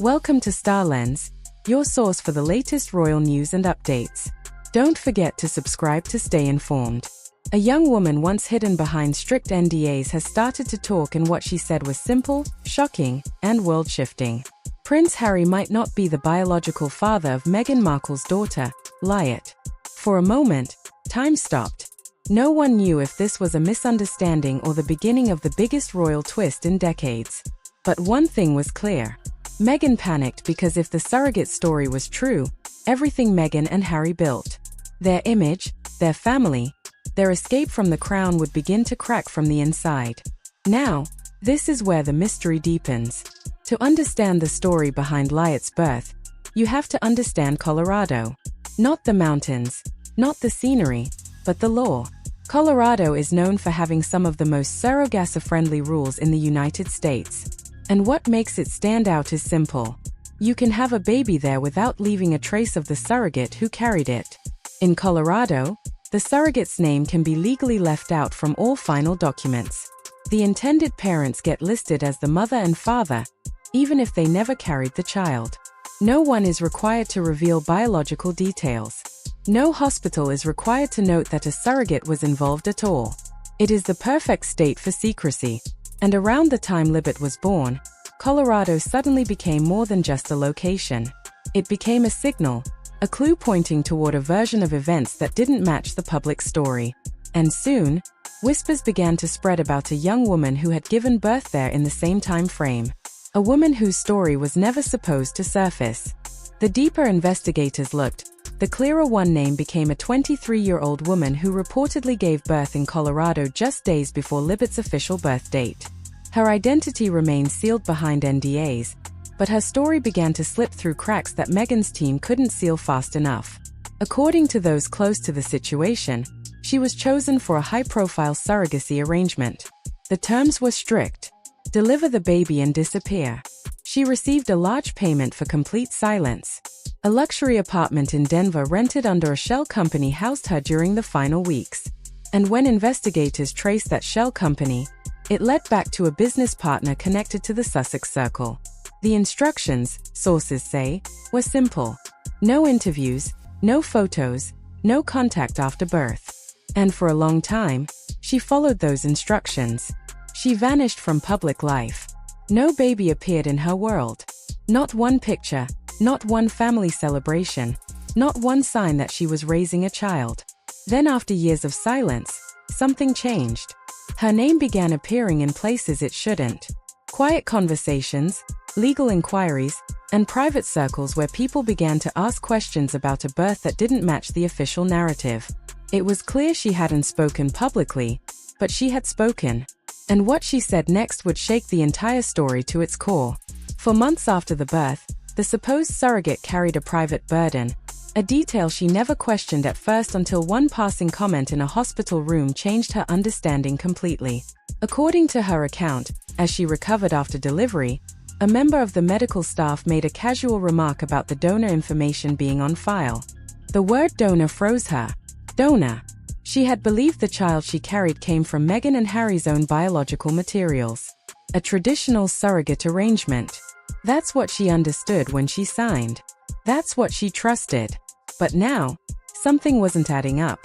Welcome to Star Lens, your source for the latest royal news and updates. Don't forget to subscribe to stay informed. A young woman once hidden behind strict NDAs has started to talk, and what she said was simple, shocking, and world-shifting. Prince Harry might not be the biological father of Meghan Markle's daughter, Lyot. For a moment, time stopped. No one knew if this was a misunderstanding or the beginning of the biggest royal twist in decades. But one thing was clear. Meghan panicked because if the surrogate story was true, everything Meghan and Harry built, their image, their family, their escape from the crown would begin to crack from the inside. Now, this is where the mystery deepens. To understand the story behind Lyot's birth, you have to understand Colorado. Not the mountains, not the scenery, but the law. Colorado is known for having some of the most surrogate-friendly rules in the United States. And what makes it stand out is simple. You can have a baby there without leaving a trace of the surrogate who carried it. In Colorado, the surrogate's name can be legally left out from all final documents. The intended parents get listed as the mother and father, even if they never carried the child. No one is required to reveal biological details. No hospital is required to note that a surrogate was involved at all. It is the perfect state for secrecy. And around the time Lyot was born, Colorado suddenly became more than just a location. It became a signal, a clue pointing toward a version of events that didn't match the public story. And soon, whispers began to spread about a young woman who had given birth there in the same time frame. A woman whose story was never supposed to surface. The deeper investigators looked, the clearer one name became a 23-year-old woman who reportedly gave birth in Colorado just days before Lyot's official birth date. Her identity remained sealed behind NDAs, but her story began to slip through cracks that Meghan's team couldn't seal fast enough. According to those close to the situation, she was chosen for a high-profile surrogacy arrangement. The terms were strict. Deliver the baby and disappear. She received a large payment for complete silence. A luxury apartment in Denver rented under a shell company housed her during the final weeks. And when investigators traced that shell company, it led back to a business partner connected to the Sussex Circle. The instructions, sources say, were simple. No interviews, no photos, no contact after birth. And for a long time, she followed those instructions. She vanished from public life. No baby appeared in her world. Not one picture, not one family celebration, not one sign that she was raising a child. Then after years of silence, something changed. Her name began appearing in places it shouldn't. Quiet conversations, legal inquiries, and private circles where people began to ask questions about a birth that didn't match the official narrative. It was clear she hadn't spoken publicly, but she had spoken. And what she said next would shake the entire story to its core. For months after the birth, the supposed surrogate carried a private burden, a detail she never questioned at first until one passing comment in a hospital room changed her understanding completely. According to her account, as she recovered after delivery, a member of the medical staff made a casual remark about the donor information being on file. The word donor froze her. Donor. She had believed the child she carried came from Meghan and Harry's own biological materials. A traditional surrogate arrangement. That's what she understood when she signed. That's what she trusted. But now, something wasn't adding up.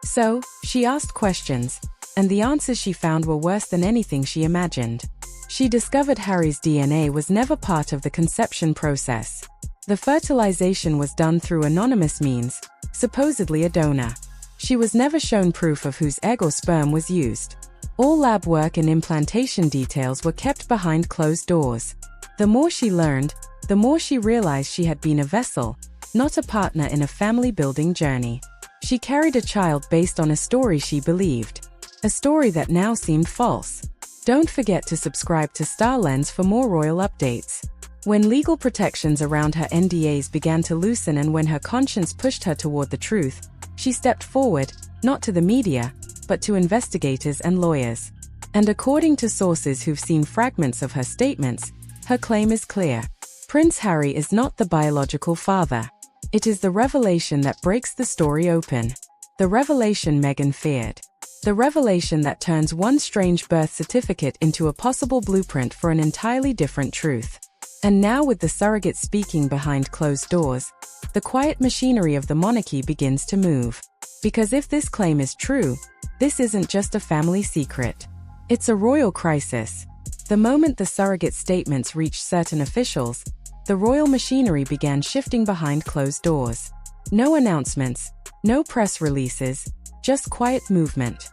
So, she asked questions, and the answers she found were worse than anything she imagined. She discovered Harry's DNA was never part of the conception process. The fertilization was done through anonymous means, supposedly a donor. She was never shown proof of whose egg or sperm was used. All lab work and implantation details were kept behind closed doors. The more she learned, the more she realized she had been a vessel, not a partner in a family-building journey. She carried a child based on a story she believed. A story that now seemed false. Don't forget to subscribe to Star Lens for more royal updates. When legal protections around her NDAs began to loosen and when her conscience pushed her toward the truth, she stepped forward, not to the media, but to investigators and lawyers. And according to sources who've seen fragments of her statements, her claim is clear. Prince Harry is not the biological father. It is the revelation that breaks the story open. The revelation Meghan feared. The revelation that turns one strange birth certificate into a possible blueprint for an entirely different truth. And now, with the surrogate speaking behind closed doors, the quiet machinery of the monarchy begins to move. Because if this claim is true, this isn't just a family secret. It's a royal crisis. The moment the surrogate statements reached certain officials, the royal machinery began shifting behind closed doors. No announcements, no press releases, just quiet movement.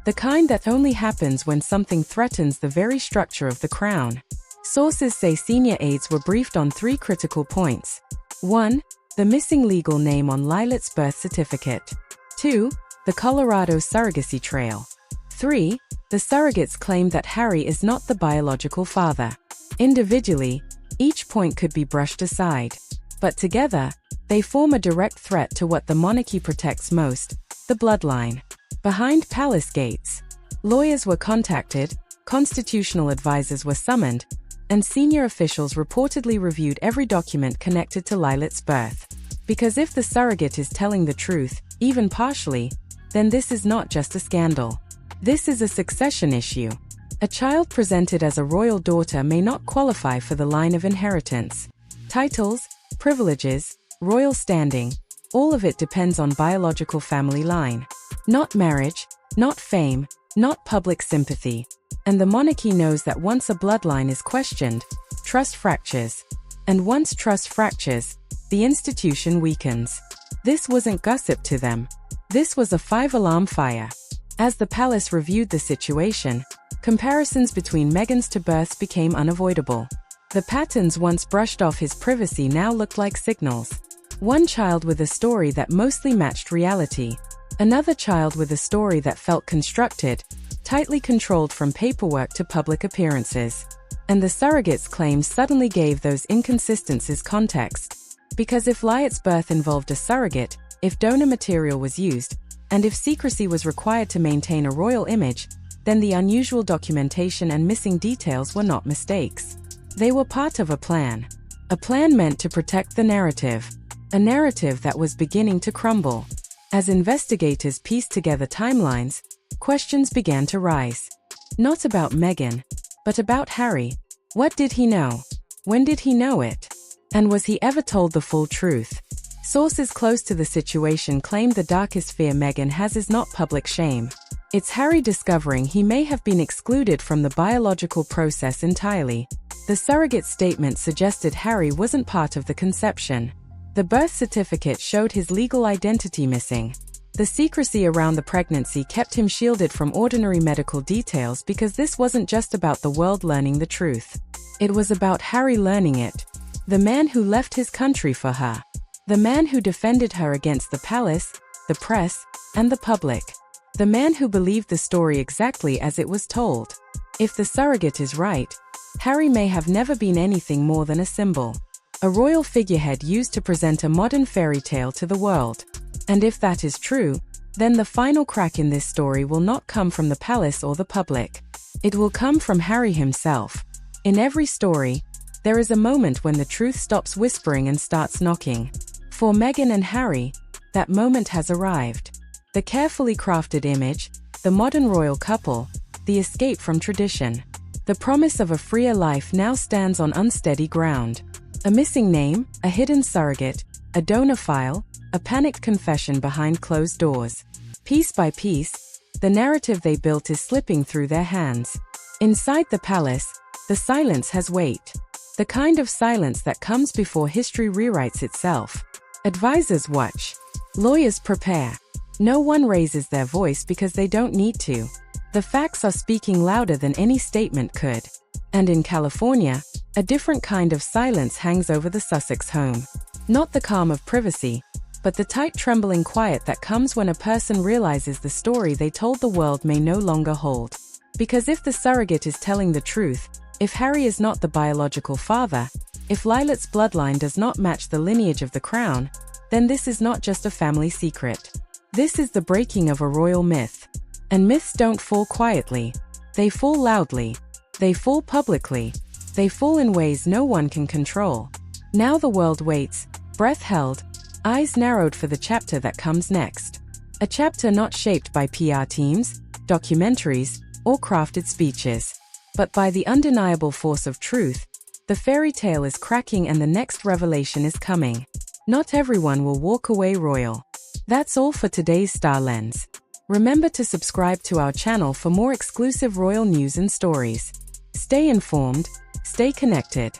The kind that only happens when something threatens the very structure of the crown. Sources say senior aides were briefed on 3 critical points. 1. The missing legal name on Lilet's birth certificate. 2. The Colorado surrogacy trail. 3. The surrogates claim that Harry is not the biological father. Individually, each point could be brushed aside. But together, they form a direct threat to what the monarchy protects most, the bloodline. Behind palace gates, lawyers were contacted, constitutional advisors were summoned, and senior officials reportedly reviewed every document connected to Lilet's birth. Because if the surrogate is telling the truth, even partially, then this is not just a scandal. This is a succession issue. A child presented as a royal daughter may not qualify for the line of inheritance. Titles, privileges, royal standing, all of it depends on biological family line. Not marriage, not fame, not public sympathy. And the monarchy knows that once a bloodline is questioned, trust fractures. And once trust fractures, the institution weakens. This wasn't gossip to them. This was a 5-alarm fire. As the palace reviewed the situation, comparisons between Meghan's two births became unavoidable. The patterns once brushed off his privacy now looked like signals. One child with a story that mostly matched reality. Another child with a story that felt constructed, tightly controlled from paperwork to public appearances. And the surrogate's claims suddenly gave those inconsistencies context. Because if Lilet's birth involved a surrogate, if donor material was used, and if secrecy was required to maintain a royal image, then the unusual documentation and missing details were not mistakes. They were part of a plan. A plan meant to protect the narrative. A narrative that was beginning to crumble. As investigators pieced together timelines, questions began to rise. Not about Meghan, but about Harry. What did he know? When did he know it? And was he ever told the full truth? Sources close to the situation claim the darkest fear Meghan has is not public shame. It's Harry discovering he may have been excluded from the biological process entirely. The surrogate statement suggested Harry wasn't part of the conception. The birth certificate showed his legal identity missing. The secrecy around the pregnancy kept him shielded from ordinary medical details because this wasn't just about the world learning the truth. It was about Harry learning it. The man who left his country for her. The man who defended her against the palace, the press, and the public. The man who believed the story exactly as it was told. If the surrogate is right, Harry may have never been anything more than a symbol. A royal figurehead used to present a modern fairy tale to the world. And if that is true, then the final crack in this story will not come from the palace or the public. It will come from Harry himself. In every story, there is a moment when the truth stops whispering and starts knocking. For Meghan and Harry, that moment has arrived. The carefully crafted image, the modern royal couple, the escape from tradition. The promise of a freer life now stands on unsteady ground. A missing name, a hidden surrogate, a donor file, a panicked confession behind closed doors. Piece by piece, the narrative they built is slipping through their hands. Inside the palace, the silence has weight. The kind of silence that comes before history rewrites itself. Advisors watch. Lawyers prepare. No one raises their voice because they don't need to. The facts are speaking louder than any statement could. And in California, a different kind of silence hangs over the Sussex home. Not the calm of privacy, but the tight trembling quiet that comes when a person realizes the story they told the world may no longer hold. Because if the surrogate is telling the truth, if Harry is not the biological father, if Lilet's bloodline does not match the lineage of the crown, then this is not just a family secret. This is the breaking of a royal myth. And myths don't fall quietly. They fall loudly. They fall publicly. They fall in ways no one can control. Now the world waits, breath held, eyes narrowed for the chapter that comes next. A chapter not shaped by PR teams, documentaries, or crafted speeches, but by the undeniable force of truth, The fairy tale is cracking and the next revelation is coming. Not everyone will walk away royal. That's all for today's Star Lens. Remember to subscribe to our channel for more exclusive royal news and stories. Stay informed, stay connected.